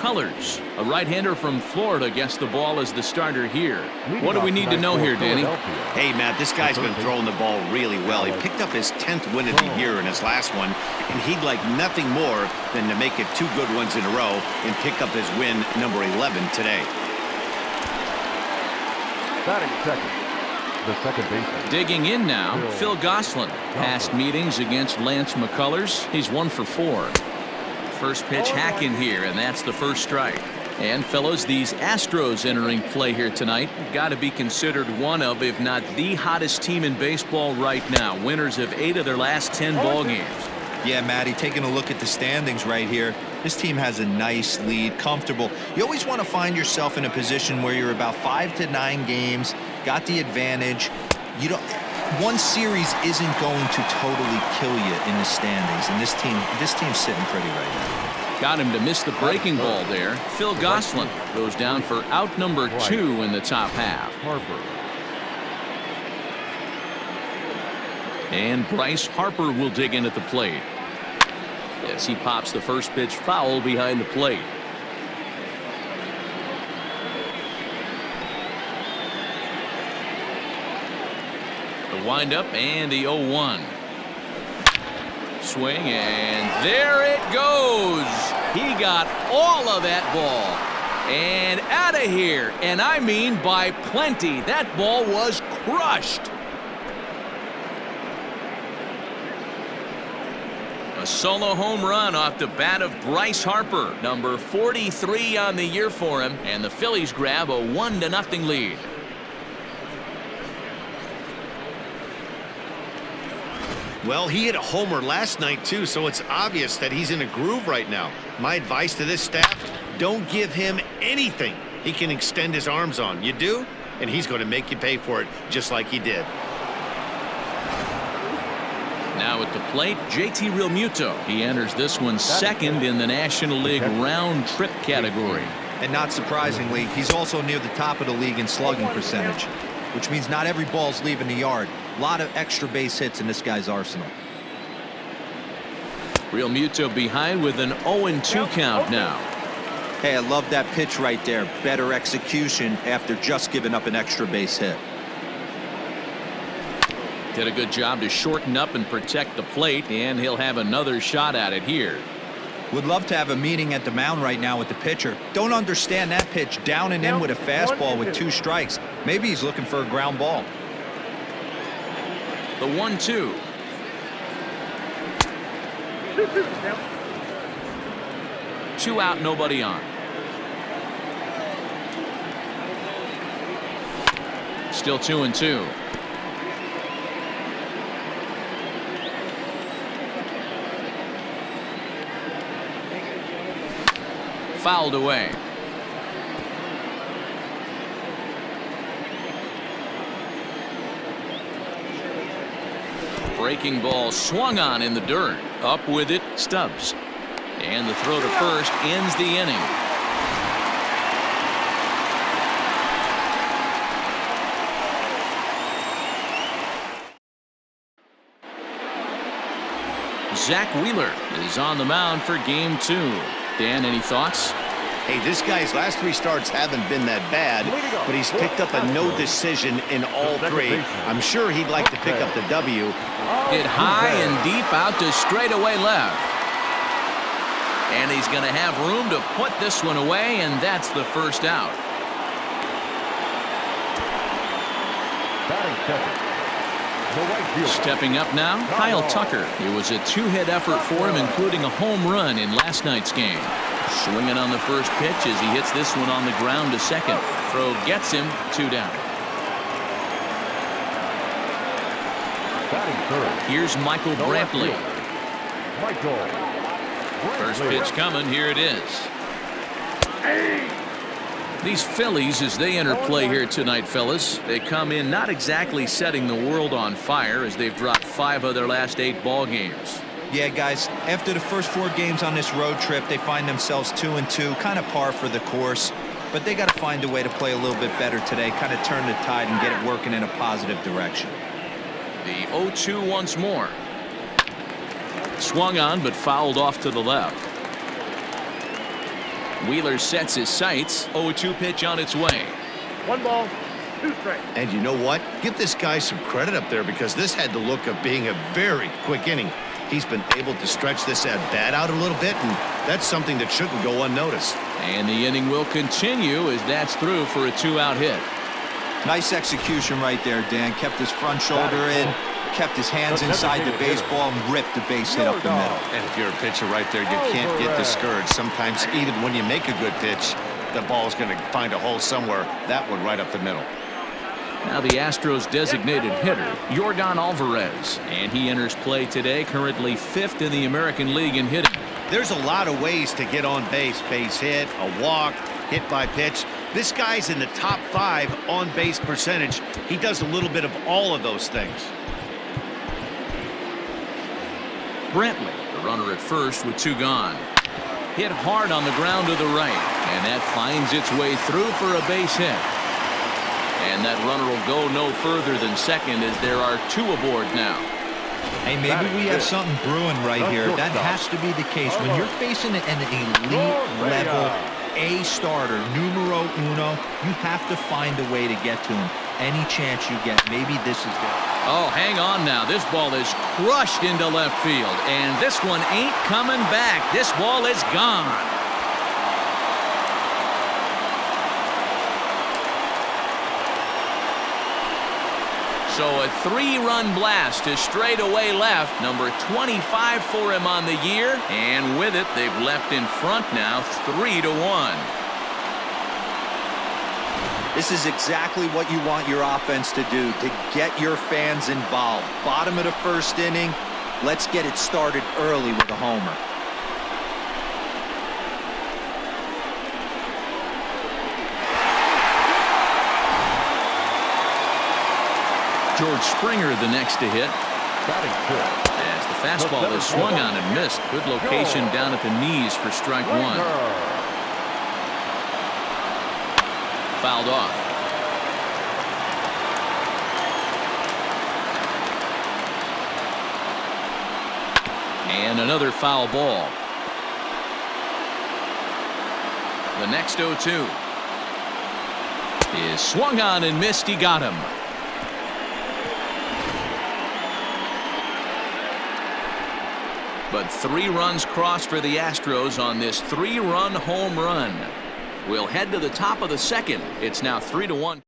Colors. A right-hander from Florida gets the ball as the starter here. What do we need to know here, Danny? Hey, Matt, this guy's been throwing the ball really well. He picked up his 10th win of the year in his last one, and he'd like nothing more than to make it 2 good ones in a row and pick up his win number 11 today. Batting second, the second baseman. Digging in now, Phil Gosselin. Past meetings against Lance McCullers, he's 1 for 4. First pitch hacking here, and that's the first strike. And fellows, these Astros entering play here tonight got to be considered one of, if not the hottest team in baseball right now. Winners of 8 of their last 10 ball games. Yeah, Matty, taking a look at the standings right here, this team has a nice lead, comfortable. You always want to find yourself in a position where you're about 5 to 9 games, got the advantage. You don't. One series isn't going to totally kill you in the standings, and this team's sitting pretty right now. Got him to miss the breaking ball there. Phil Gosselin goes down for out number 2 in the top half. And Bryce Harper will dig in at the plate. Yes, he pops the first pitch foul behind the plate. The windup and the 0-1. Swing, and there it goes. He got all of that ball. And out of here. And I mean by plenty. That ball was crushed. A solo home run off the bat of Bryce Harper. Number 43 on the year for him. And the Phillies grab a 1-0 lead. Well, he hit a homer last night, too, so it's obvious that he's in a groove right now. My advice to this staff, don't give him anything he can extend his arms on. You do, and he's going to make you pay for it just like he did. Now at the plate, JT Realmuto. He enters this one second in the National League round trip category. And not surprisingly, he's also near the top of the league in slugging percentage, which means not every ball's leaving the yard. A lot of extra base hits in this guy's arsenal. Realmuto behind with an 0-2 count now. Hey, I love that pitch right there. Better execution after just giving up an extra base hit. Did a good job to shorten up and protect the plate, and he'll have another shot at it here. Would love to have a meeting at the mound right now with the pitcher. Don't understand that pitch down and in with a fastball with 2 strikes. Maybe he's looking for a ground ball. The 1-2. Two out, nobody on. Still 2-2. Fouled away. Breaking ball swung on in the dirt. Up with it, Stubbs. And the throw to first ends the inning. Zach Wheeler is on the mound for game 2. Dan, any thoughts? Hey, this guy's last 3 starts haven't been that bad, but he's picked up a no decision in all 3. I'm sure he'd like to pick up the W. Hit high and deep out to straightaway left. And he's going to have room to put this one away, and that's the first out. Stepping up now, Kyle Tucker. It was a 2-hit effort for him, including a home run in last night's game. Swinging on the first pitch as he hits this one on the ground to second. Throw gets him 2 down. Here's Michael Brantley. First pitch coming. Here it is. These Phillies, as they enter play here tonight, fellas, they come in not exactly setting the world on fire as they've dropped 5 of their last 8 ball games. Yeah, guys, after the first 4 games on this road trip, they find themselves 2-2, kind of par for the course. But they got to find a way to play a little bit better today, kind of turn the tide and get it working in a positive direction. The 0-2 once more. Swung on, but fouled off to the left. Wheeler sets his sights. 0-2 pitch on its way. 1 ball, 2 strikes. And you know what? Give this guy some credit up there because this had the look of being a very quick inning. He's been able to stretch this at bat out a little bit, and that's something that shouldn't go unnoticed. And the inning will continue as that's through for a 2-out hit. Nice execution right there, Dan. Kept his front shoulder in, kept his hands inside the baseball, and ripped the base hit up the middle. And if you're a pitcher right there, you can't get discouraged. Sometimes even when you make a good pitch, the ball's going to find a hole somewhere. That one right up the middle. Now the Astros designated hitter, Yordan Alvarez, and he enters play today, currently 5th in the American League in hitting. There's a lot of ways to get on base. Base hit, a walk, hit by pitch. This guy's in the top 5 on base percentage. He does a little bit of all of those things. Brantley, the runner at first with 2 gone. Hit hard on the ground to the right, and that finds its way through for a base hit. And that runner will go no further than second as there are 2 aboard now. Hey, maybe we have something brewing right here. That has to be the case. When you're facing an elite level A starter, numero uno, you have to find a way to get to him. Any chance you get, maybe this is it. Oh, hang on now. This ball is crushed into left field, and this one ain't coming back. This ball is gone. So a 3-run blast to straightaway left. Number 25 for him on the year. And with it, they've left in front now 3-1. This is exactly what you want your offense to do, to get your fans involved. Bottom of the 1st inning, let's get it started early with a homer. George Springer the next to hit. As the fastball is swung on and missed. Good location down at the knees for strike 1. Fouled off. And another foul ball. The next 0-2 is swung on and missed. He got him. But 3 runs crossed for the Astros on this 3-run home run. We'll head to the top of the 2nd. It's now 3-1.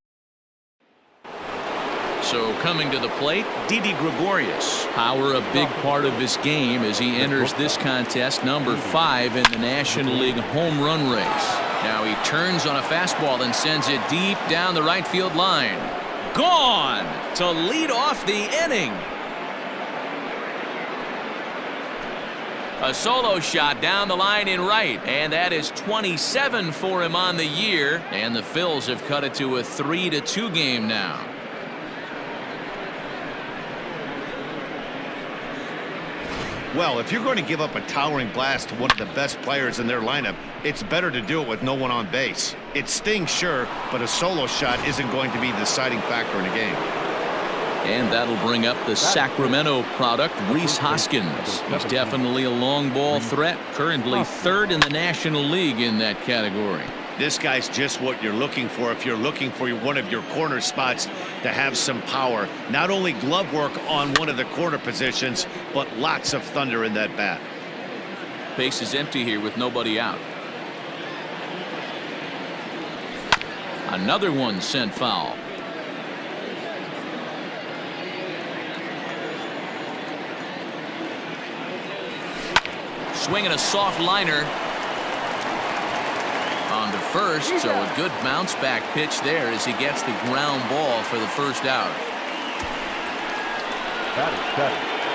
So coming to the plate, Didi Gregorius. Power a big part of his game as he enters this contest, number 5 in the National League home run race. Now he turns on a fastball and sends it deep down the right field line. Gone to lead off the inning. A solo shot down the line in right, and that is 27 for him on the year, and the Phils have cut it to a 3-2 game now. Well, if you're going to give up a towering blast to one of the best players in their lineup, it's better to do it with no one on base. It stings, sure, but a solo shot isn't going to be the deciding factor in a game. And that'll bring up the Sacramento product, Rhys Hoskins. He's definitely a long ball threat, currently 3rd in the National League in that category. This guy's just what you're looking for if you're looking for one of your corner spots to have some power. Not only glove work on one of the corner positions, but lots of thunder in that bat. Base is empty here with nobody out. Another one sent foul. Swinging a soft liner on to first, so a good bounce back pitch there as he gets the ground ball for the 1st out.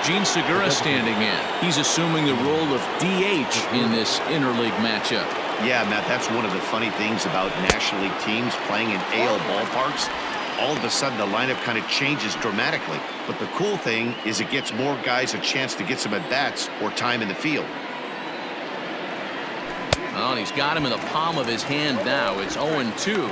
Gene Segura standing in. He's assuming the role of DH in this interleague matchup. Yeah, Matt, that's one of the funny things about National League teams playing in AL ballparks. All of a sudden, the lineup kind of changes dramatically. But the cool thing is it gets more guys a chance to get some at-bats or time in the field. Oh, and he's got him in the palm of his hand now. It's 0-2.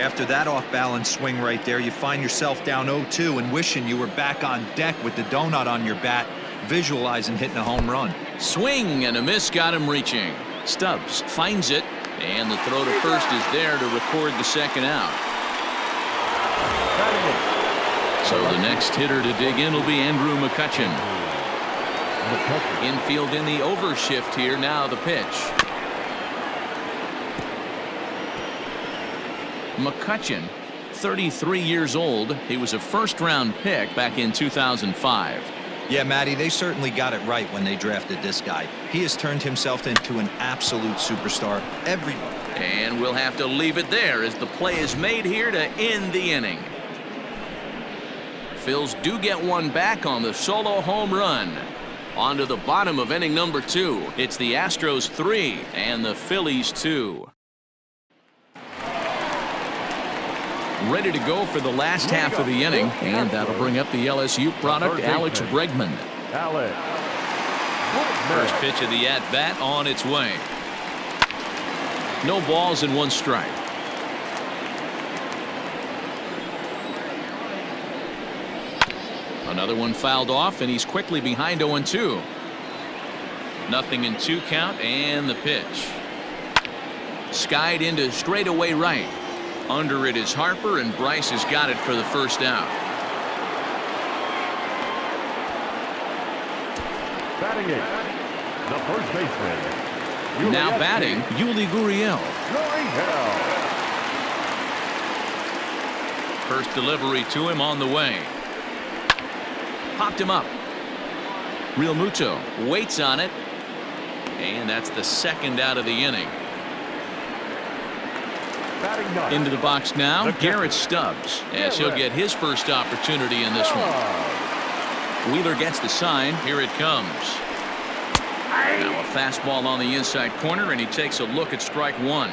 After that off-balance swing right there, you find yourself down 0-2 and wishing you were back on deck with the donut on your bat, visualizing hitting a home run. Swing and a miss got him reaching. Stubbs finds it, and the throw to first is there to record the second out. So the next hitter to dig in will be Andrew McCutchen. Infield in the overshift here. Now the pitch. McCutchen, 33 years old. He was a first-round pick back in 2005. Yeah, Matty, they certainly got it right when they drafted this guy. He has turned himself into an absolute superstar. And we'll have to leave it there as the play is made here to end the inning. Phils do get one back on the solo home run. On to the bottom of inning number 2. It's the Astros 3 and the Phillies 2. Ready to go for the last half of the inning, and that'll bring up the LSU product, Alex Bregman. First pitch of the at-bat on its way. No balls and 1 strike. Another one fouled off, and he's quickly behind 0-2. Nothing in 2 count, and the pitch. Skied into straightaway right. Under it is Harper, and Bryce has got it for the first out. Batting it, the first baseman. Now batting, Yuli Gurriel. First delivery to him on the way. Popped him up. Real Muto waits on it, and that's the second out of the inning. Into the box now, Garrett Stubbs, as he'll get his first opportunity in this one. Wheeler gets the sign. Here it comes. Now a fastball on the inside corner, and he takes a look at strike 1.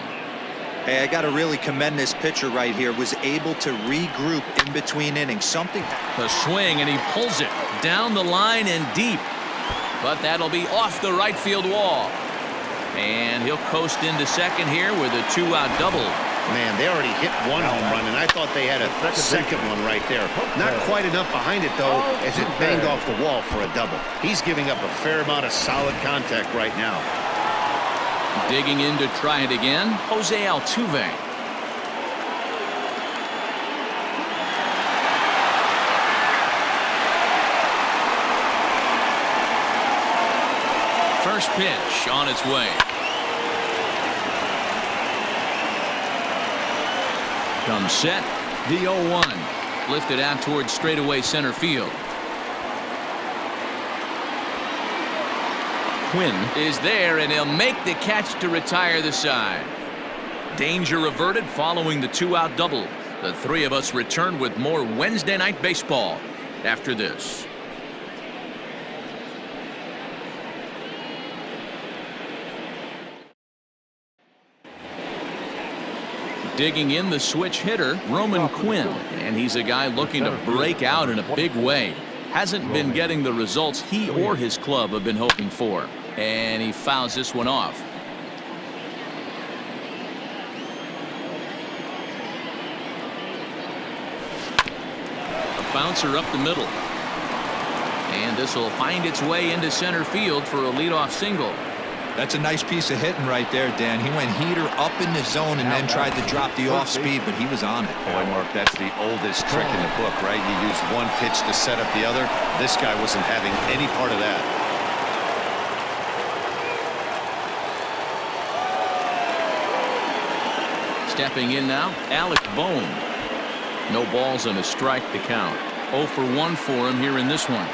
Hey, I got to really commend this pitcher right here. Was able to regroup in between innings. The swing, and he pulls it down the line and deep. But that'll be off the right field wall. And he'll coast into second here with a 2-out double. Man, they already hit 1 home run, and I thought they had a second one right there. Not quite enough behind it, though, as it banged off the wall for a double. He's giving up a fair amount of solid contact right now. Digging in to try it again, Jose Altuve. First pitch on its way. Comes set, the 0-1. Lifted out towards straightaway center field. Quinn is there, and he'll make the catch to retire the side. Danger averted following the 2-out double. The 3 of us return with more Wednesday Night Baseball after this. Digging in the switch hitter, Roman Quinn, and he's a guy looking to break out in a big way. Hasn't been getting the results he or his club have been hoping for, and he fouls this one off. A bouncer up the middle, and this will find its way into center field for a leadoff single. That's a nice piece of hitting right there, Dan. He went heater up in the zone and then tried to drop the off speed, but he was on it. Boy, Mark, that's the oldest trick in the book, right? You use one pitch to set up the other. This guy wasn't having any part of that. Stepping in now, Alec Bohm. No balls and a strike to count. 0 for 1 for him here in this one.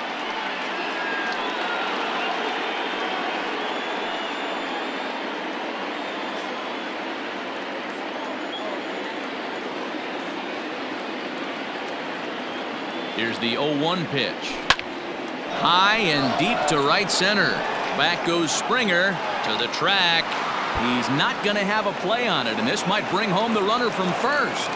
Here's the 0-1 pitch. High and deep to right center. Back goes Springer to the track. He's not going to have a play on it, and this might bring home the runner from first.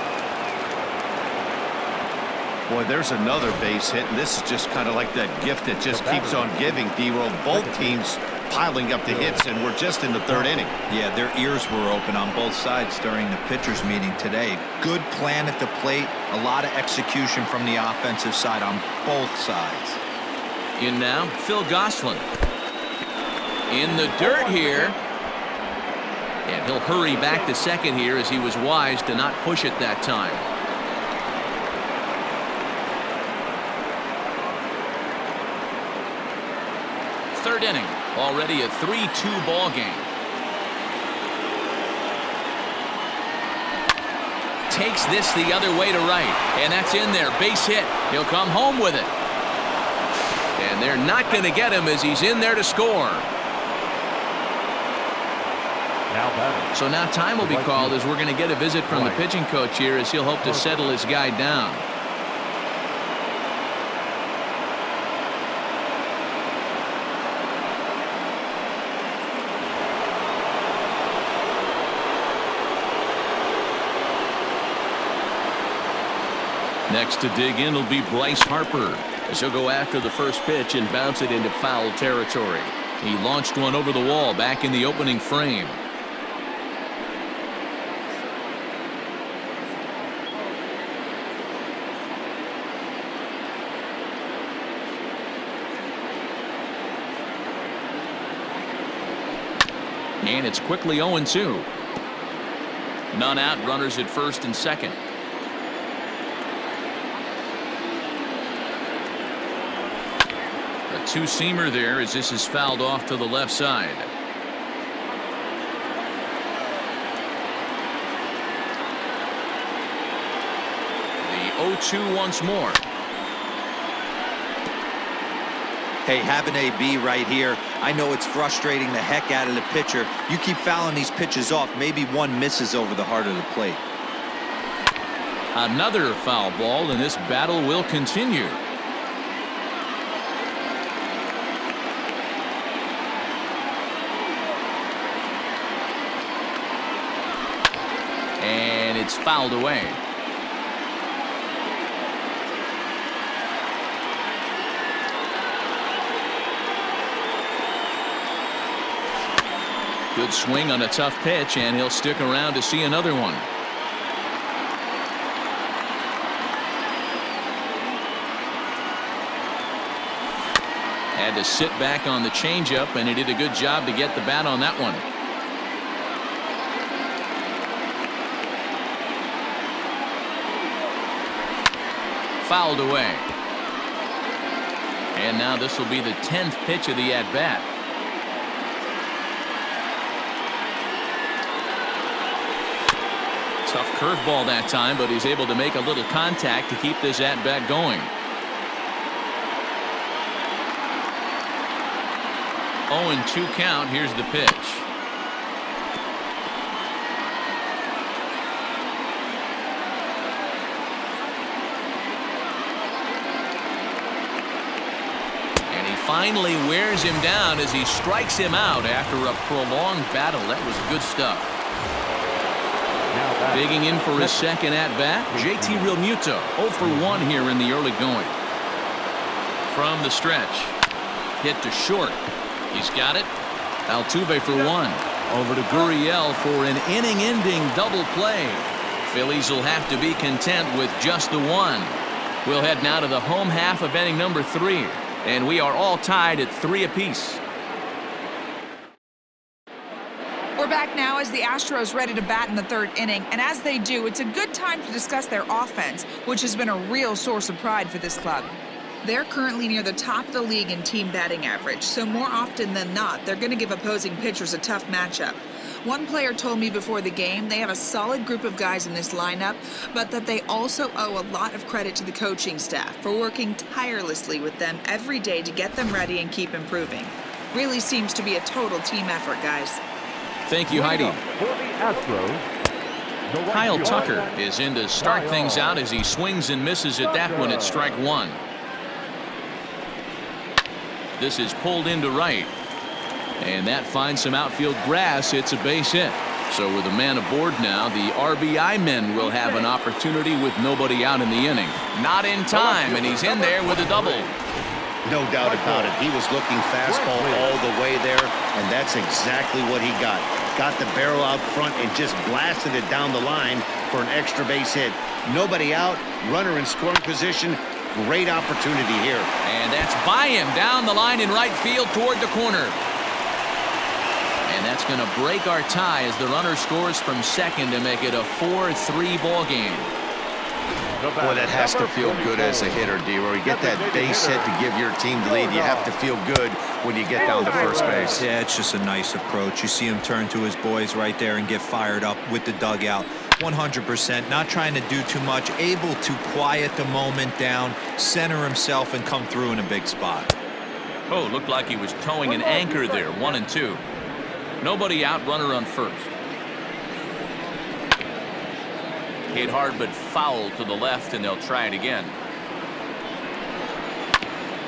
Boy, there's another base hit, and this is just kind of like that gift that just keeps on giving, D-Roll. Both teams piling up the hits, and we're just in the 3rd inning. Yeah, their ears were open on both sides during the pitchers meeting today. Good plan at the plate, a lot of execution from the offensive side on both sides. In now, Phil Gosselin. In the dirt here. And he'll hurry back to second here as he was wise to not push it that time. Third inning, already a 3-2 ball game. Takes this the other way to right, and that's in there. Base hit. He'll come home with it. And they're not going to get him as he's in there to score. So now time will be called as we're going to get a visit from the pitching coach here as he'll hope to settle his guy down. Next to dig in will be Bryce Harper as he'll go after the first pitch and bounce it into foul territory. He launched one over the wall back in the opening frame. And it's quickly 0-2. None out, runners at first and second. A two-seamer there as this is fouled off to the left side. The 0-2 once more. Hey, have an AB right here. I know it's frustrating the heck out of the pitcher. You keep fouling these pitches off. Maybe one misses over the heart of the plate. Another foul ball, and this battle will continue. And it's fouled away. Good swing on a tough pitch, and he'll stick around to see another one. Had to sit back on the changeup, and he did a good job to get the bat on that one. Fouled away. And now this will be the 10th pitch of the at-bat. Tough curveball that time, but he's able to make a little contact to keep this at-bat going. 0-2 count. Here's the pitch. And he finally wears him down as he strikes him out after a prolonged battle. That was good stuff. Digging in for his second at-bat, JT Realmuto, 0 for 1 here in the early going. From the stretch, hit to short. He's got it. Altuve for 1. Over to Gurriel for an inning-ending double play. Phillies will have to be content with just the one. We'll head now to the home half of inning number 3, and we are all tied at 3 apiece. We're back now as the Astros ready to bat in the 3rd inning, and as they do, it's a good time to discuss their offense, which has been a real source of pride for this club. They're currently near the top of the league in team batting average, so more often than not, they're going to give opposing pitchers a tough matchup. One player told me before the game they have a solid group of guys in this lineup, but that they also owe a lot of credit to the coaching staff for working tirelessly with them every day to get them ready and keep improving. Really seems to be a total team effort, guys. Thank you, Heidi. Kyle Tucker is in to start things out as he swings and misses at that one at strike 1. This is pulled into right, and that finds some outfield grass. It's a base hit. So with a man aboard now, the RBI men will have an opportunity with nobody out in the inning. Not in time, and he's in there with a double. No doubt about it. He was looking fastball all the way there, and that's exactly what he got. Got the barrel out front and just blasted it down the line for an extra base hit. Nobody out, runner in scoring position. Great opportunity here. And that's by him down the line in right field toward the corner. And that's going to break our tie as the runner scores from second to make it a 4-3 ball game. Boy, that has to feel good as a hitter, D-Roy. You get that base hit to give your team the lead. You have to feel good when you get down to first base. Yeah, it's just a nice approach. You see him turn to his boys right there and get fired up with the dugout. 100%, not trying to do too much, able to quiet the moment down, center himself, and come through in a big spot. Oh, looked like he was towing an anchor there. 1-2. Nobody out, runner on first. Hit hard but foul to the left, and they'll try it again.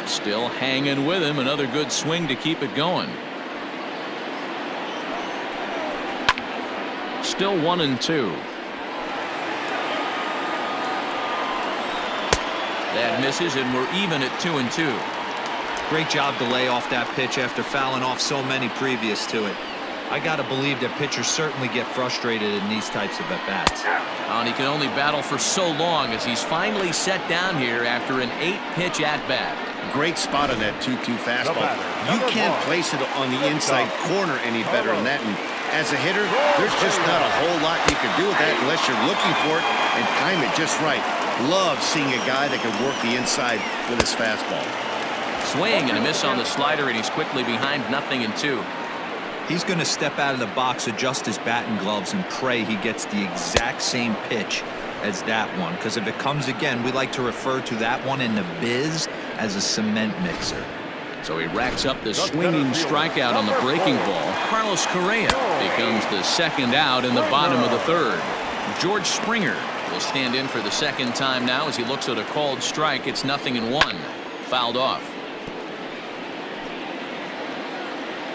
Still hanging with him. Another good swing to keep it going. Still 1-2. That misses, and we're even at 2-2. Great job to lay off that pitch after fouling off so many previous to it. I got to believe that pitchers certainly get frustrated in these types of at-bats. And he can only battle for so long as he's finally set down here after an 8-pitch at-bat. Great spot on that 2-2 fastball. You can't place it on the inside corner any better than that. And as a hitter, there's just not a whole lot you can do with that unless you're looking for it and time it just right. Love seeing a guy that can work the inside with his fastball. Swing and a miss on the slider, and he's quickly behind 0-2. He's going to step out of the box, adjust his bat and gloves, and pray he gets the exact same pitch as that one. Because if it comes again, we like to refer to that one in the biz as a cement mixer. So he racks up the swinging strikeout on the breaking ball. Carlos Correa becomes the second out in the bottom of the third. George Springer will stand in for the second time now as he looks at a called strike. It's 0-1. Fouled off.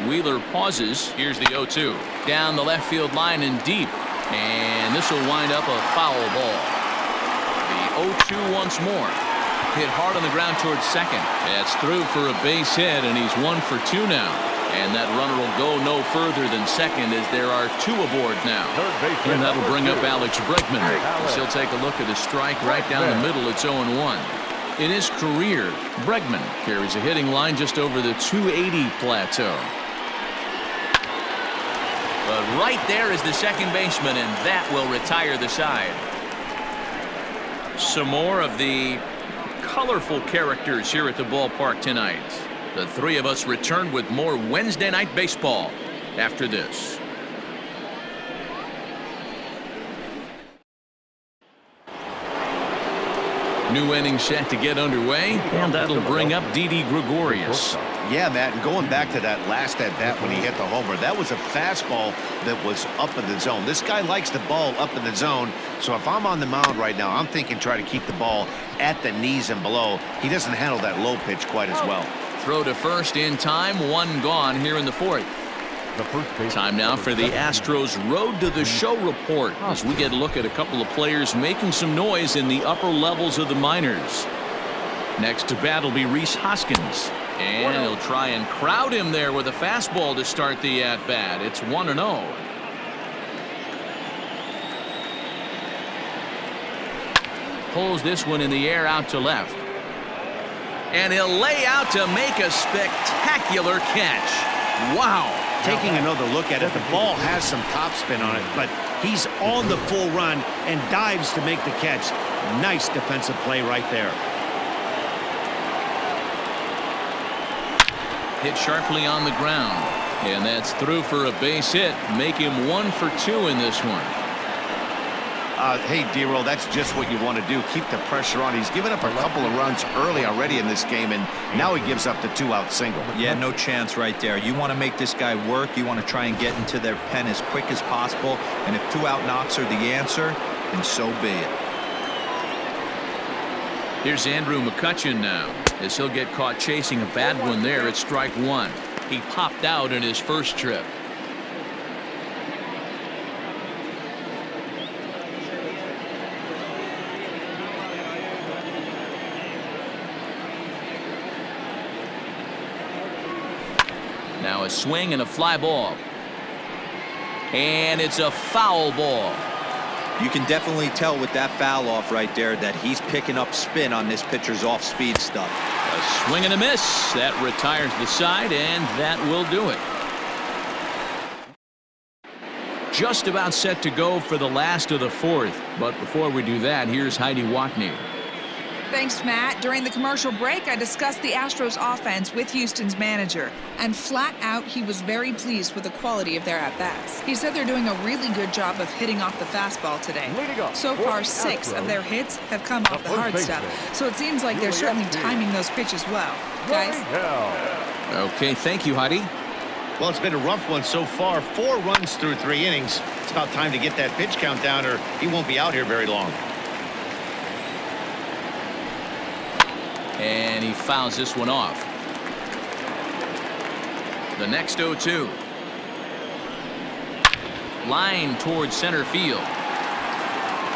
Wheeler pauses. Here's the 0-2. Down the left field line and deep. And this will wind up a foul ball. The 0-2 once more. Hit hard on the ground towards second. That's through for a base hit, and he's 1 for 2 now. And that runner will go no further than second as there are 2 aboard now. And that'll bring up Alex Bregman. He'll take a look at a strike right down the middle. It's 0-1. In his career, Bregman carries a hitting line just over the 280 plateau. But right there is the second baseman, and that will retire the side. Some more of the colorful characters here at the ballpark tonight. The three of us return with more Wednesday Night Baseball after this. New inning set to get underway, and that'll bring up Didi Gregorius. Yeah, Matt, and going back to that last at-bat when he hit the homer, that was a fastball that was up in the zone. This guy likes the ball up in the zone, so if I'm on the mound right now, I'm thinking try to keep the ball at the knees and below. He doesn't handle that low pitch quite as well. Throw to first in time, 1 gone here in the fourth. Time now for the Astros Road to the Show report as we get a look at a couple of players making some noise in the upper levels of the minors. Next to bat will be Rhys Hoskins, and he'll try and crowd him there with a fastball to start the at-bat. It's 1-0. Pulls this one in the air out to left. And he'll lay out to make a spectacular catch. Wow. Taking another look at it, the ball has some topspin on it, but he's on the full run and dives to make the catch. Nice defensive play right there. Hit sharply on the ground, and that's through for a base hit. Make him 1 for 2 in this one. Hey, D-Roll, that's just what you want to do. Keep the pressure on. He's given up a couple of runs early already in this game, and now he gives up the 2-out single. Yeah, no chance right there. You want to make this guy work. You want to try and get into their pen as quick as possible, and if 2-out knocks are the answer, then so be it. Here's Andrew McCutchen now, as he'll get caught chasing a bad one there at strike 1. He popped out in his first trip. Now a swing and a fly ball. And it's a foul ball. You can definitely tell with that foul off right there that he's picking up spin on this pitcher's off-speed stuff. A swing and a miss. That retires the side, and that will do it. just about set to go for the last of the fourth. But before we do that, here's Heidi Watney. Thanks, Matt. During the commercial break, I discussed the Astros offense with Houston's manager, and flat out, he was very pleased with the quality of their at-bats. He said they're doing a really good job of hitting off the fastball today. So far, 6 of their hits have come off the hard stuff, so it seems like they're certainly timing those pitches well. Guys? Okay, thank you, Heidi. Well, it's been a rough one so far. 4 runs through 3 innings. It's about time to get that pitch count down, or he won't be out here very long. And he fouls this one off. The next 0-2. Line towards center field.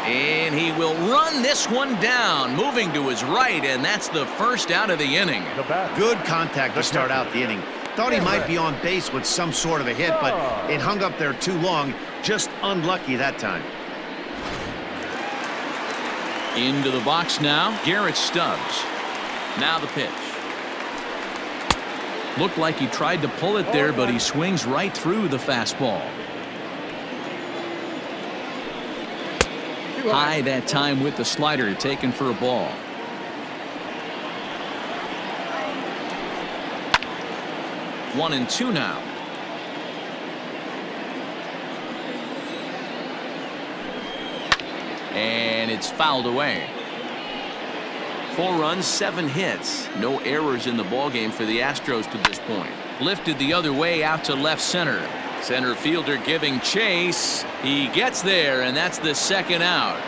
And he will run this one down, moving to his right, and that's the first out of the inning. Good contact to start out the inning. Thought he might be on base with some sort of a hit, but it hung up there too long. Just unlucky that time. Into the box now, Garrett Stubbs. Now the pitch. Looked like he tried to pull it there, but he swings right through the fastball. High that time with the slider, taken for a ball. One and two now. And it's fouled away. 4 runs, 7 hits. No errors in the ballgame for the Astros to this point. Lifted the other way out to left center. Center fielder giving chase. He gets there, and that's the second out.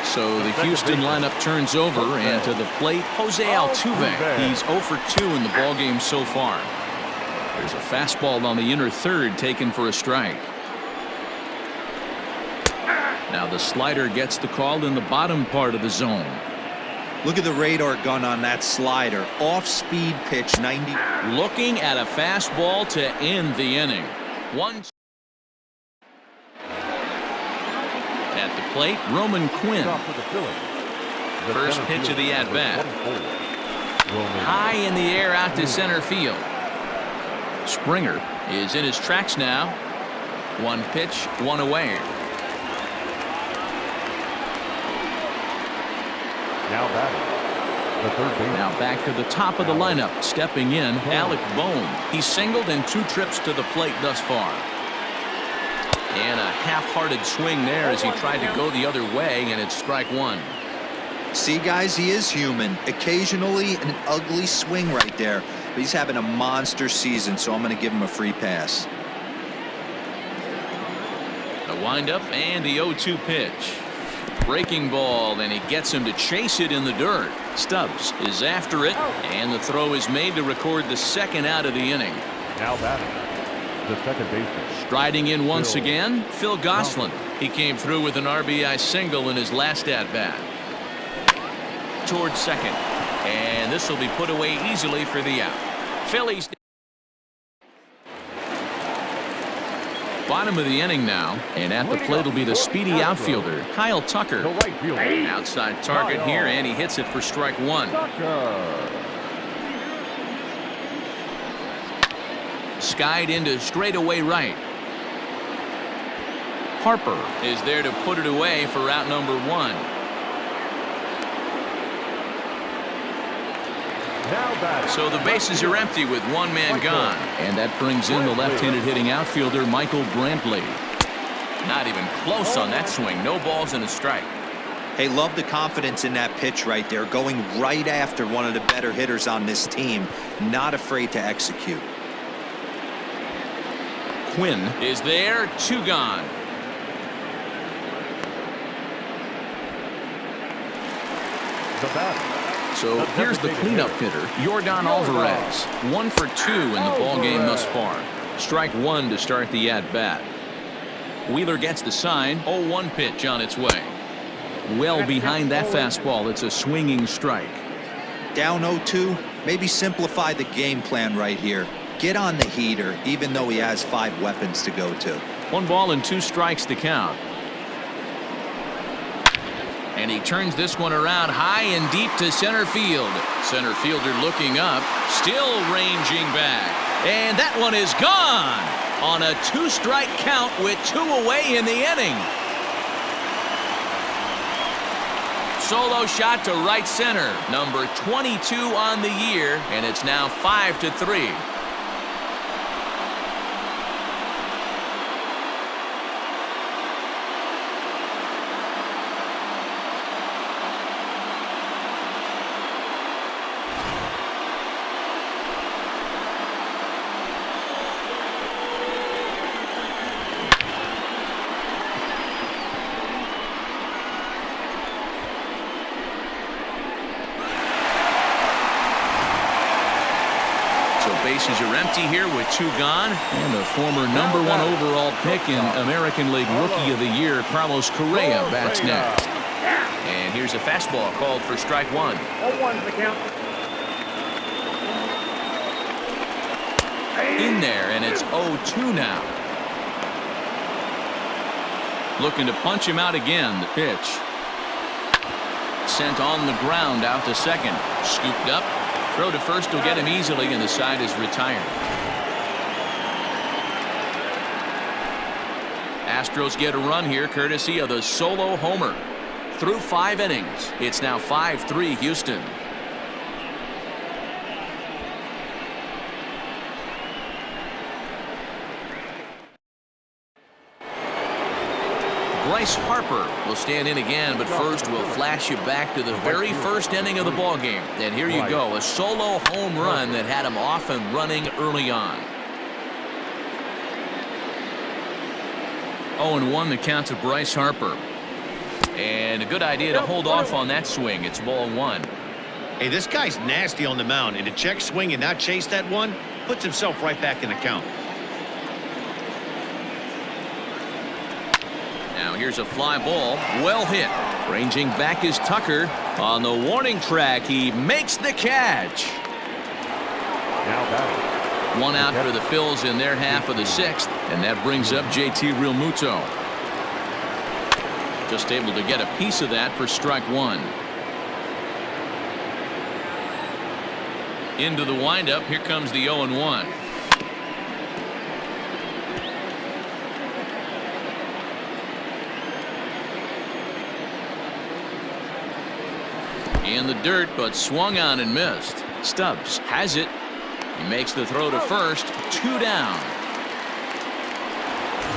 So the Houston lineup turns over, and to the plate, Jose Altuve. He's 0 for 2 in the ballgame so far. There's a fastball on the inner third taken for a strike. Now the slider gets the call in the bottom part of the zone. Look at the radar gun on that slider. Off-speed pitch, 90. Looking at a fastball to end the inning. At the plate, Roman Quinn. First pitch of the at-bat. High in the air out to center field. Springer is in his tracks now. 1 pitch, 1 away. Now batting, the third baseman. Now back to the top of the lineup. Stepping in, Alec Bohm. He's singled in 2 trips to the plate thus far. And a half-hearted swing there as he tried to go the other way, and it's strike 1. See, guys, he is human. Occasionally an ugly swing right there, but he's having a monster season, so I'm going to give him a free pass. The windup and the 0-2 pitch. Breaking ball, and he gets him to chase it in the dirt. Stubbs is after it, and the throw is made to record the second out of the inning. Now batting, the second baseman. Striding in once again, Phil Gosselin. He came through with an RBI single in his last at-bat. Towards second, and this will be put away easily for the out. Phillies. Bottom of the inning now, and at the plate will be the speedy outfielder, Kyle Tucker. Outside target here, and he hits it for strike 1. Skied into straightaway right. Harper is there to put it away for out number 1. So the bases are empty with 1 man gone. And that brings in the left-handed hitting outfielder, Michael Brantley. Not even close on that swing. No balls and a strike. Hey, love the confidence in that pitch right there. Going right after one of the better hitters on this team. Not afraid to execute. Quinn is there. 2 gone. The bat. So here's the cleanup hitter, Yordan Alvarez. 1 for 2 in the ballgame thus far. Strike 1 to start the at-bat. Wheeler gets the sign. 0-1 pitch on its way. Well behind that fastball. It's a swinging strike. Down 0-2. Maybe simplify the game plan right here. Get on the heater, even though he has 5 weapons to go to. 1 ball and 2 strikes to count. And he turns this one around high and deep to center field. Center fielder looking up, still ranging back. And that one is gone on a 2-strike count with 2 away in the inning. Solo shot to right center, number 22 on the year, and it's now 5-3. Bases are empty here with 2 gone. And the former #1 overall pick in American League Rookie of the Year, Carlos Correa, bats next. And here's a fastball called for strike 1. 0-1's the count. In there, and it's 0-2 now. Looking to punch him out again. The pitch. Sent on the ground out to second. Scooped up. Throw to first will get him easily, and the side is retired. Astros get a run here courtesy of the solo homer. Through 5 innings, it's now 5-3 Houston. Bryce Harper will stand in again, but first we'll flash you back to the very first inning of the ballgame. And here you go, a solo home run that had him off and running early on. 0-1 the count to Bryce Harper. And a good idea to hold off on that swing. It's ball 1. Hey, this guy's nasty on the mound, and to check swing and not chase that one puts himself right back in the count. Now here's a fly ball, well hit. Ranging back is Tucker. On the warning track, he makes the catch. Now batting. 1 out for the Phils in their half of the 6th, and that brings up JT Realmuto. Just able to get a piece of that for strike 1. Into the windup, here comes the 0-1. In the dirt, but swung on and missed. Stubbs has it. He makes the throw to first. 2 down.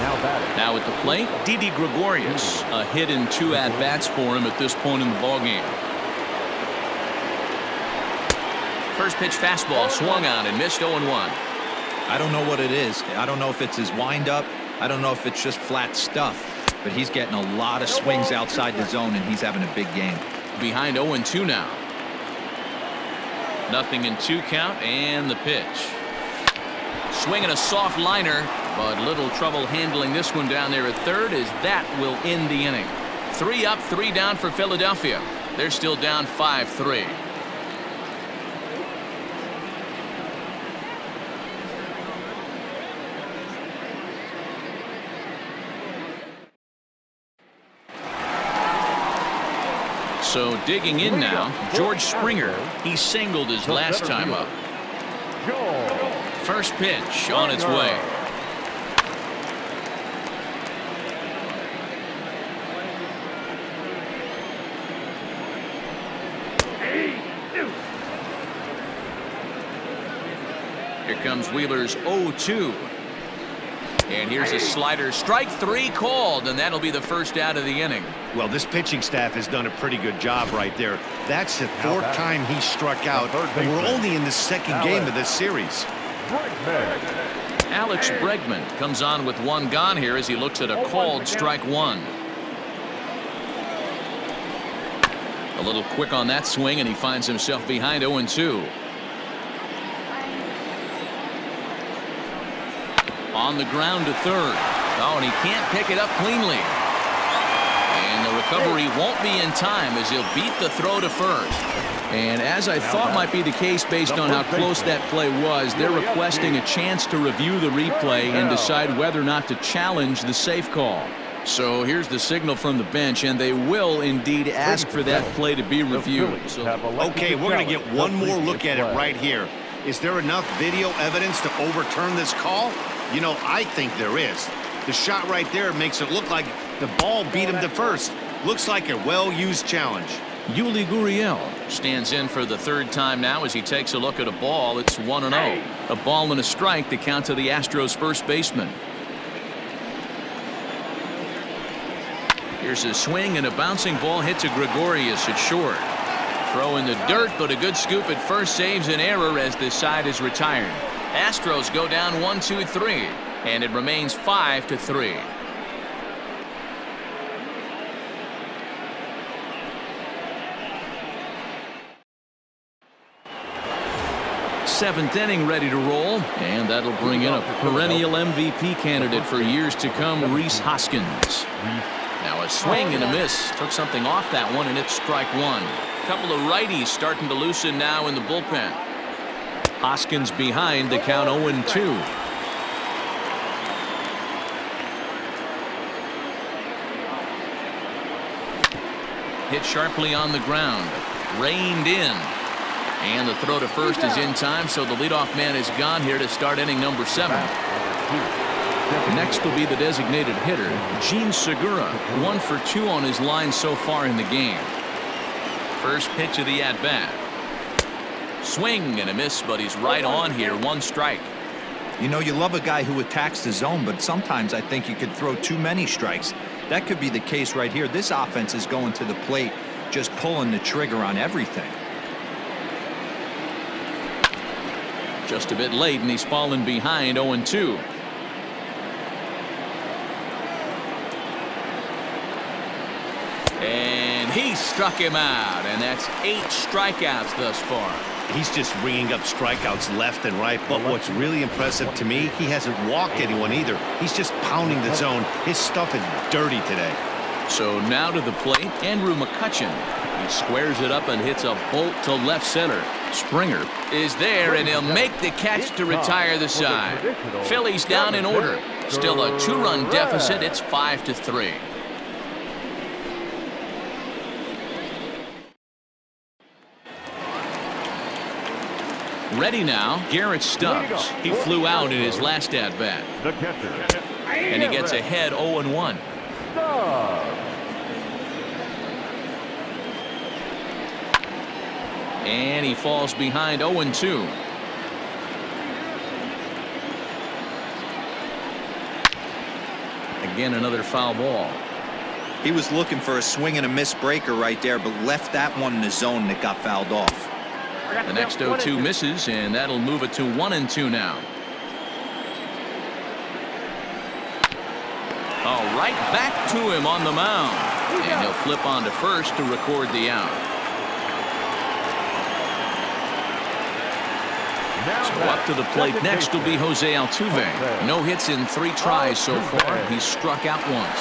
Now batting. Now at the plate, Didi Gregorius. A hit in 2 at-bats for him at this point in the ballgame. First pitch fastball swung on and missed. 0-1. I don't know what it is. I don't know if it's his windup. I don't know if it's just flat stuff. But he's getting a lot of swings outside the zone, and he's having a big game. Behind 0-2 now. 0-2 count, and the pitch. Swinging a soft liner, but little trouble handling this one down there at third, as that will end the inning. 3 up, 3 down for Philadelphia. They're still down 5-3. So digging in now, George Springer. He singled his last time up. First pitch on its way. Here comes Wheeler's 0-2. And here's a slider. Strike 3 called, and that'll be the first out of the inning. Well, this pitching staff has done a pretty good job right there. That's the 4th time he struck out, and we're only in the 2nd game of this series. Alex Bregman comes on with 1 gone here as he looks at a called strike 1. A little quick on that swing, and he finds himself behind 0-2. On the ground to third. Oh, and he can't pick it up cleanly. And the recovery won't be in time as he'll beat the throw to first. And as I thought might be the case based on how close that play was, they're requesting a chance to review the replay and decide whether or not to challenge the safe call. So here's the signal from the bench, and they will indeed ask for that play to be reviewed. Okay, we're going to get one more look at it right here. Is there enough video evidence to overturn this call? You know, I think there is. The shot right there makes it look like the ball beat him to first. Looks like a well-used challenge. Yuli Gurriel stands in for the third time now as he takes a look at a ball. It's 1-0. A ball and a strike to count to the Astros first baseman. Here's a swing and a bouncing ball hit to Gregorius at short. Throw in the dirt, but a good scoop at first saves an error as this side is retired. Astros go down 1-2-3, and it remains 5-3. Seventh inning ready to roll, and that'll bring in a perennial MVP candidate for years to come, Rhys Hoskins. Now a swing and a miss. Took something off that one, and it's strike one. A couple of righties starting to loosen now in the bullpen. Hoskins behind the count 0-2. Hit sharply on the ground. Reined in. And the throw to first is in time, so the leadoff man is gone here to start inning number 7. Next will be the designated hitter, Gene Segura, 1 for 2 on his line so far in the game. First pitch of the at-bat. Swing and a miss, but he's right on here. 1 strike. You know, you love a guy who attacks the zone, but sometimes I think you could throw too many strikes. That could be the case right here. This offense is going to the plate, just pulling the trigger on everything. Just a bit late, and he's fallen behind 0-2. And he struck him out, and that's 8 strikeouts thus far. He's just ringing up strikeouts left and right, but what's really impressive to me, he hasn't walked anyone either. He's just pounding the zone. His stuff is dirty today. So now to the plate, Andrew McCutchen. He squares it up and hits a bolt to left center. Springer is there, and he'll make the catch to retire the side. Phillies down in order. Still a 2-run deficit. It's 5-3. Ready now, Garrett Stubbs. He flew out in his last at-bat. The catcher. And he gets ahead 0-1. And he falls behind 0-2. Again, another foul ball. He was looking for a swing and a miss breaker right there, but left that one in the zone that got fouled off. The next 0-2 misses, and that'll move it to 1-2 now. Oh, right back to him on the mound. And he'll flip on to first to record the out. So up to the plate next will be Jose Altuve. No hits in 3 tries so far. He's struck out once.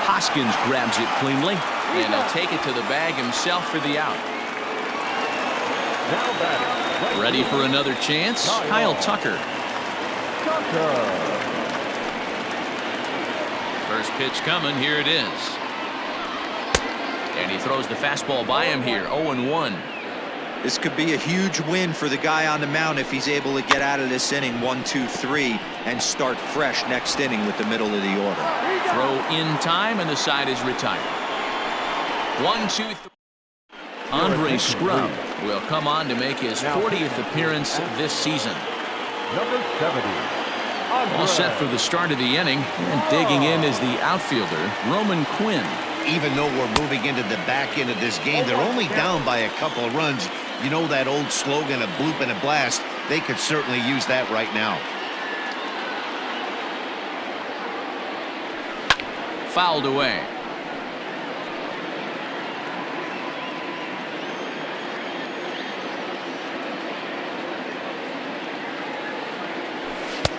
Hoskins grabs it cleanly, and he'll take it to the bag himself for the out. Ready for another chance? Kyle Tucker. First pitch coming. Here it is. And he throws the fastball by him here. 0-1. This could be a huge win for the guy on the mound if he's able to get out of this inning 1-2-3 and start fresh next inning with the middle of the order. Throw in time, and the side is retired. 1-2-3. Andre Scrub will come on to make his 40th appearance this season. Number 70. All set for the start of the inning, and digging in is the outfielder, Roman Quinn. Even though we're moving into the back end of this game, they're only down by a couple of runs. You know that old slogan, a bloop and a blast? They could certainly use that right now. Fouled away.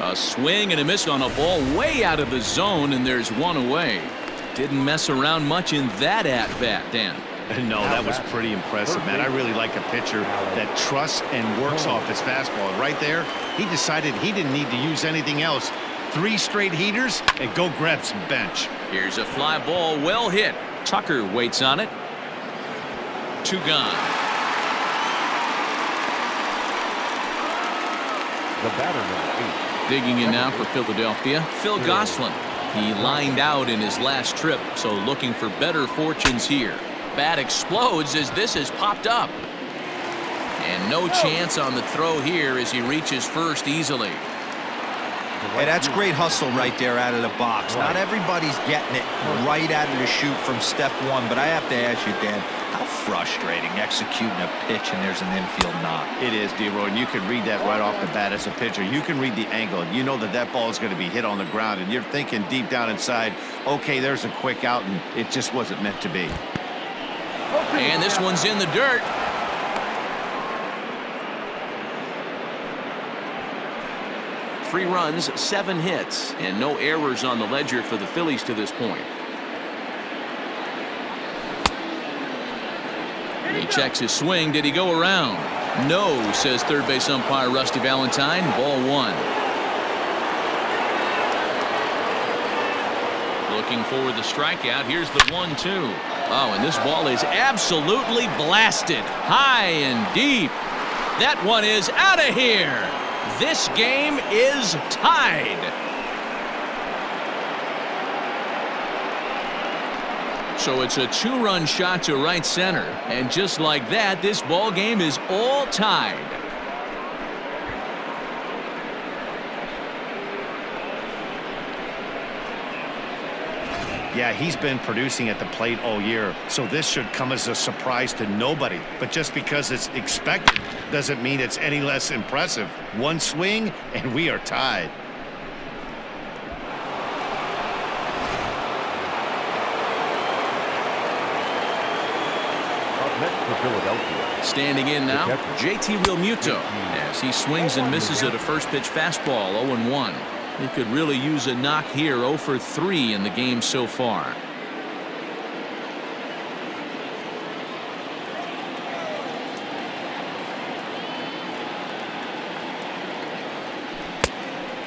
A swing and a miss on a ball way out of the zone, and there's one away. Didn't mess around much in that at-bat, Dan. No, that was pretty impressive, man. I really like a pitcher that trusts and works off his fastball. Right there, he decided he didn't need to use anything else. 3 straight heaters and go grab some bench. Here's a fly ball, well hit. Tucker waits on it. 2 gone. The batter, number 8. Digging in now for Philadelphia, Phil Gosselin. He lined out in his last trip, so looking for better fortunes here. Bat explodes as this has popped up. And no chance on the throw here as he reaches first easily. Hey, that's great hustle right there out of the box. Not everybody's getting it right out of the chute from step one, but I have to ask you, Dan, how frustrating executing a pitch and there's an infield knock. It is, D-Roy, and you can read that right off the bat as a pitcher. You can read the angle. You know that that ball is going to be hit on the ground, and you're thinking deep down inside, okay, there's a quick out, and it just wasn't meant to be. And this one's in the dirt. Three runs, 7 hits, and no errors on the ledger for the Phillies to this point. He checks his swing. Did he go around? No, says third base umpire Rusty Valentine. Ball 1. Looking for the strikeout. Here's the 1-2. Oh, and this ball is absolutely blasted. High and deep. That one is out of here. This game is tied. So it's a 2-run shot to right center. And just like that, this ball game is all tied. Yeah, he's been producing at the plate all year, so this should come as a surprise to nobody. But just because it's expected doesn't mean it's any less impressive. One swing, and we are tied. Up next for Philadelphia. Standing in now, JT Realmuto, as he swings and misses at a first pitch fastball. 0-1. He could really use a knock here. 0 for 3 in the game so far.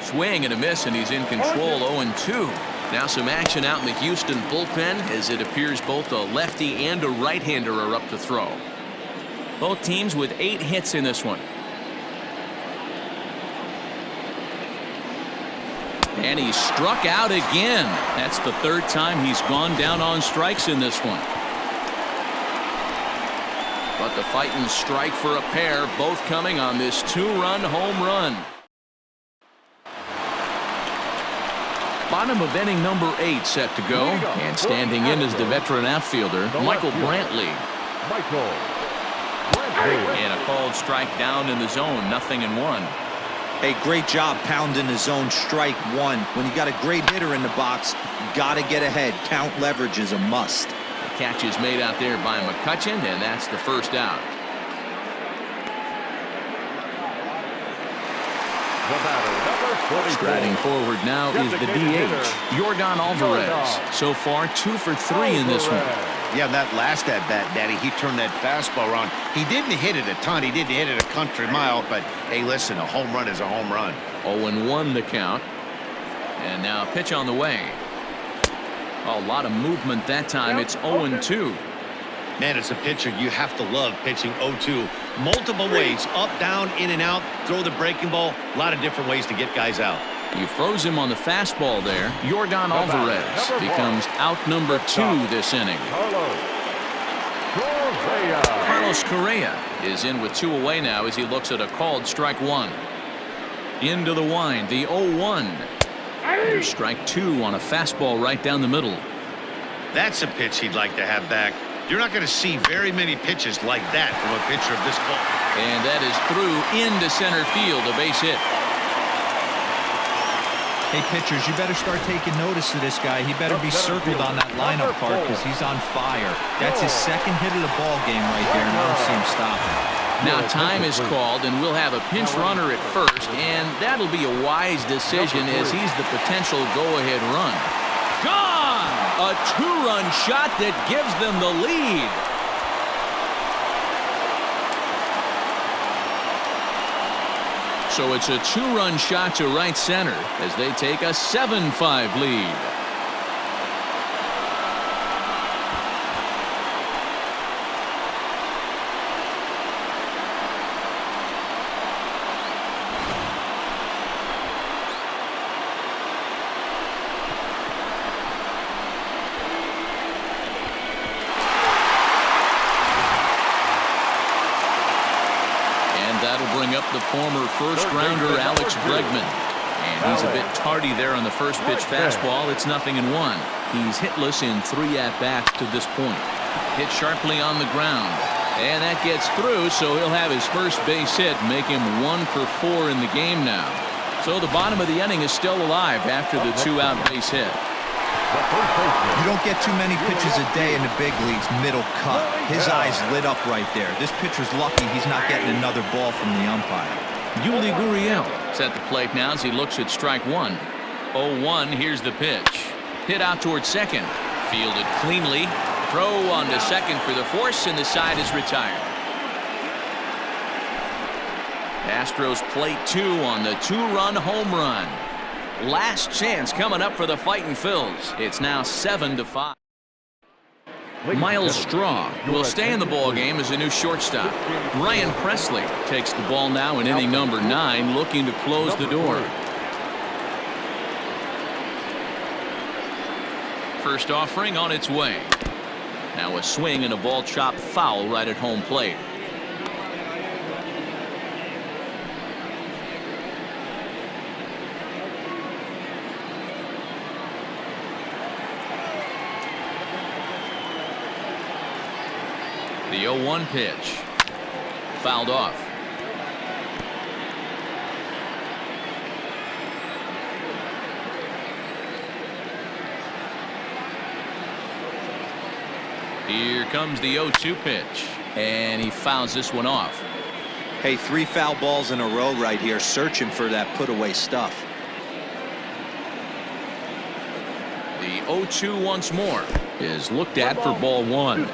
Swing and a miss, and he's in control. 0-2. Now some action out in the Houston bullpen as it appears both a lefty and a right-hander are up to throw. Both teams with 8 hits in this one. And he struck out again. That's the 3rd time he's gone down on strikes in this one. But the fighting strike for a pair, both coming on this 2-run home run. Bottom of inning number 8 set to go. And standing in is the veteran outfielder, Michael Brantley. And a called strike down in the zone. 0-1. Hey, great job pounding the zone. Strike 1. When you got a great hitter in the box, you got to get ahead. Count leverage is a must. The catch is made out there by McCutchen, and that's the first out. The batter, number 44. Striding forward now is the DH, Yordan Alvarez. So far, 2 for 3 in this one. Yeah, that last at-bat, Daddy, he turned that fastball around. He didn't hit it a ton. He didn't hit it a country mile. But, hey, listen, a home run is a home run. 0-1 the count. And now a pitch on the way. A lot of movement that time. It's 0-2. Man, as a pitcher, you have to love pitching 0-2. Multiple ways, up, down, in and out, throw the breaking ball. A lot of different ways to get guys out. You froze him on the fastball there. Yordan Alvarez becomes out number 2 this inning. Carlos Correa is in with 2 away now as he looks at a called strike 1. Into the wind, the 0-1. There's strike 2 on a fastball right down the middle. That's a pitch he'd like to have back. You're not going to see very many pitches like that from a pitcher of this ball. And that is through into center field, a base hit. Hey, pitchers, you better start taking notice of this guy. He better be circled on that lineup card because he's on fire. That's his 2nd hit of the ball game right there, and I don't see him stopping. Now time is called, and we'll have a pinch runner at first, and that'll be a wise decision as he's the potential go-ahead run. Gone! A 2-run shot that gives them the lead. So it's a 2-run shot to right center as they take a 7-5 lead. bring up the former first-rounder Alex Bregman. And he's a bit tardy there on the first pitch fastball. It's 0-1. He's hitless in 3 at-bats to this point. Hit sharply on the ground. And that gets through, so he'll have his first base hit, make him 1 for 4 in the game now. So the bottom of the inning is still alive after the 2-out base hit. You don't get too many pitches a day in the big leagues middle cut. His eyes lit up right there. This pitcher's lucky he's not getting another ball from the umpire. Yuli Gurriel is at the plate now as he looks at strike one. 0-1, here's the pitch. Hit out towards second. Fielded cleanly. Throw on to second for the force, and the side is retired. Astros plate 2 on the 2-run home run. Last chance coming up for the Fightin' Phils. It's now 7-5. Miles Straw will stay in the ball game as a new shortstop. Ryan Presley takes the ball now in inning number 9, looking to close the door. First offering on its way. Now a swing and a ball chopped foul right at home plate. The 0-1 pitch. Fouled off. Here comes the 0-2 pitch. And he fouls this one off. Hey, 3 foul balls in a row right here, searching for that put-away stuff. The 0-2 once more is looked at for ball 1.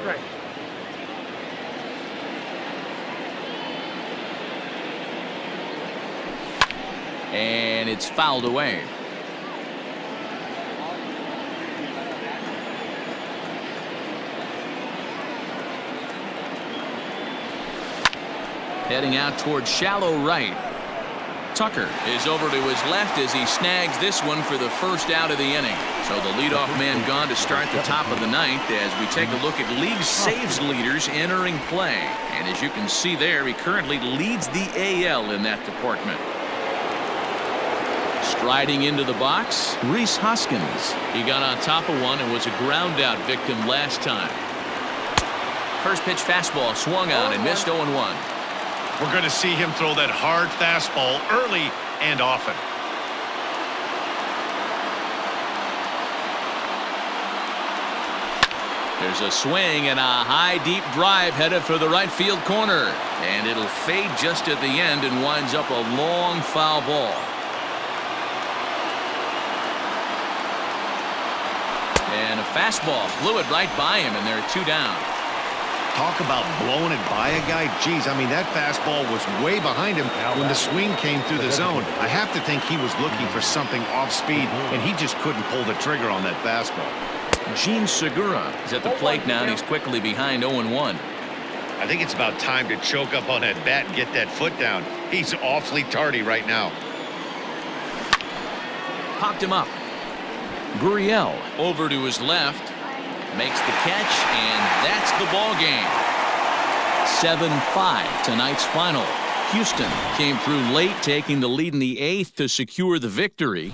And it's fouled away. Heading out towards shallow right. Tucker is over to his left as he snags this one for the first out of the inning. So the leadoff man gone to start the top of the 9th as we take a look at league saves leaders entering play. And as you can see there, he currently leads the AL in that department. Striding into the box, Rhys Hoskins. He got on top of one and was a ground out victim last time. First pitch fastball swung on and missed 0-1. We're going to see him throw that hard fastball early and often. There's a swing and a high deep drive headed for the right field corner. And it'll fade just at the end and winds up a long foul ball. And a fastball blew it right by him, and there are 2 down. Talk about blowing it by a guy. Geez, I mean, that fastball was way behind him when the swing came through the zone. I have to think he was looking for something off speed, and he just couldn't pull the trigger on that fastball. Gene Segura is at the plate now, and he's quickly behind 0-1. I think it's about time to choke up on that bat and get that foot down. He's awfully tardy right now. Popped him up. Gurriel over to his left. Makes the catch, and that's the ball game. 7-5 tonight's final. Houston came through late, taking the lead in the 8th to secure the victory.